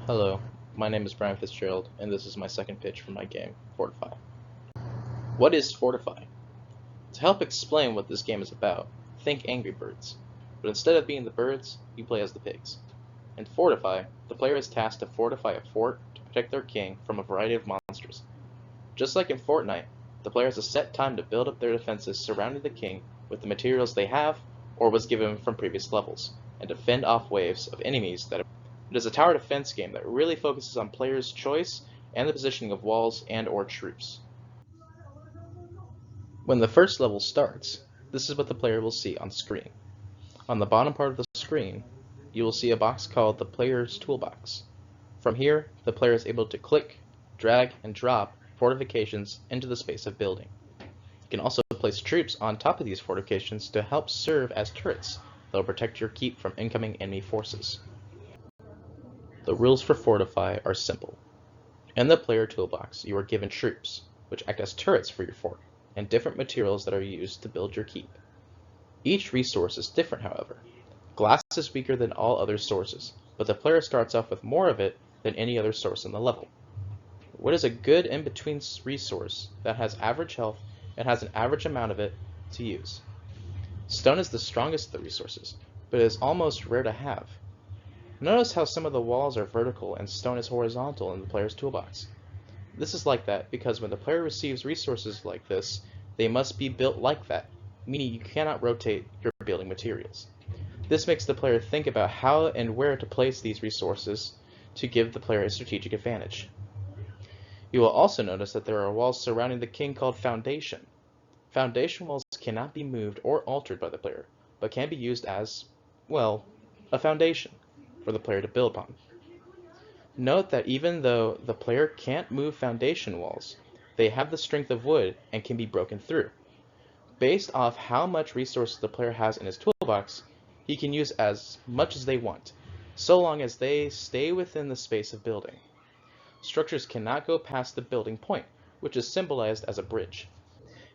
Hello, my name is Brian Fitzgerald, and this is my second pitch for my game, Fortify. What is Fortify? To help explain what this game is about, think Angry Birds, but instead of being the birds, you play as the pigs. In Fortify, the player is tasked to fortify a fort to protect their king from a variety of monsters. Just like in Fortnite, the player has a set time to build up their defenses surrounding the king with the materials they have or was given from previous levels, and to fend off waves of enemies that it is a tower defense game that really focuses on players' choice and the positioning of walls and/or troops. When the first level starts, this is what the player will see on screen. On the bottom part of the screen, you will see a box called the Player's Toolbox. From here, the player is able to click, drag, and drop fortifications into the space of building. You can also place troops on top of these fortifications to help serve as turrets that will protect your keep from incoming enemy forces. The rules for Fortify are simple. In the player toolbox, you are given troops, which act as turrets for your fort, and different materials that are used to build your keep. Each resource is different, however. Glass is weaker than all other sources, but the player starts off with more of it than any other source in the level. Wood is a good in-between resource that has average health and has an average amount of it to use. Stone is the strongest of the resources, but it is almost rare to have. Notice how some of the walls are vertical and stone is horizontal in the player's toolbox. This is like that because when the player receives resources like this, they must be built like that, meaning you cannot rotate your building materials. This makes the player think about how and where to place these resources to give the player a strategic advantage. You will also notice that there are walls surrounding the king called Foundation. Foundation walls cannot be moved or altered by the player, but can be used as, well, a foundation for the player to build upon. Note that even though the player can't move foundation walls, they have the strength of wood and can be broken through. Based off how much resources the player has in his toolbox, he can use as much as they want, so long as they stay within the space of building. Structures cannot go past the building point, which is symbolized as a bridge.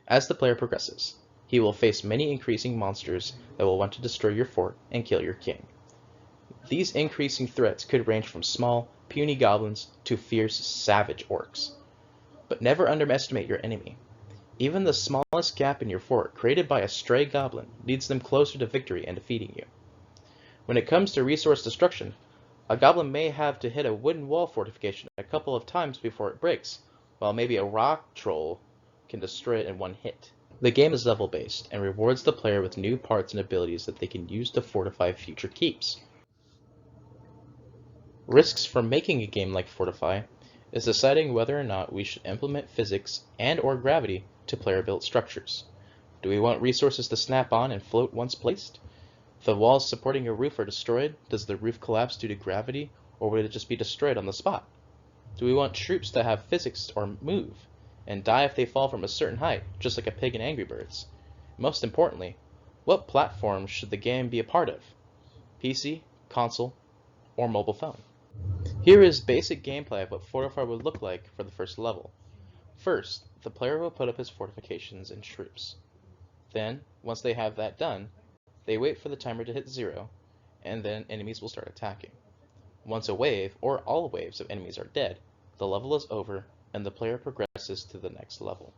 As the player progresses, he will face many increasing monsters that will want to destroy your fort and kill your king. These increasing threats could range from small, puny goblins to fierce, savage orcs. But never underestimate your enemy. Even the smallest gap in your fort created by a stray goblin leads them closer to victory and defeating you. When it comes to resource destruction, a goblin may have to hit a wooden wall fortification a couple of times before it breaks, while maybe a rock troll can destroy it in one hit. The game is level based and rewards the player with new parts and abilities that they can use to fortify future keeps. Risks from making a game like Fortify is deciding whether or not we should implement physics and/or gravity to player-built structures. Do we want resources to snap on and float once placed? If the walls supporting your roof are destroyed, does the roof collapse due to gravity, or would it just be destroyed on the spot? Do we want troops to have physics or move, and die if they fall from a certain height, just like a pig in Angry Birds? Most importantly, what platform should the game be a part of? PC, console, or mobile phone? Here is basic gameplay of what Fortify would look like for the first level. First, the player will put up his fortifications and troops. Then, once they have that done, they wait for the timer to hit 0, and then enemies will start attacking. Once a wave, or all waves of enemies are dead, the level is over, and the player progresses to the next level.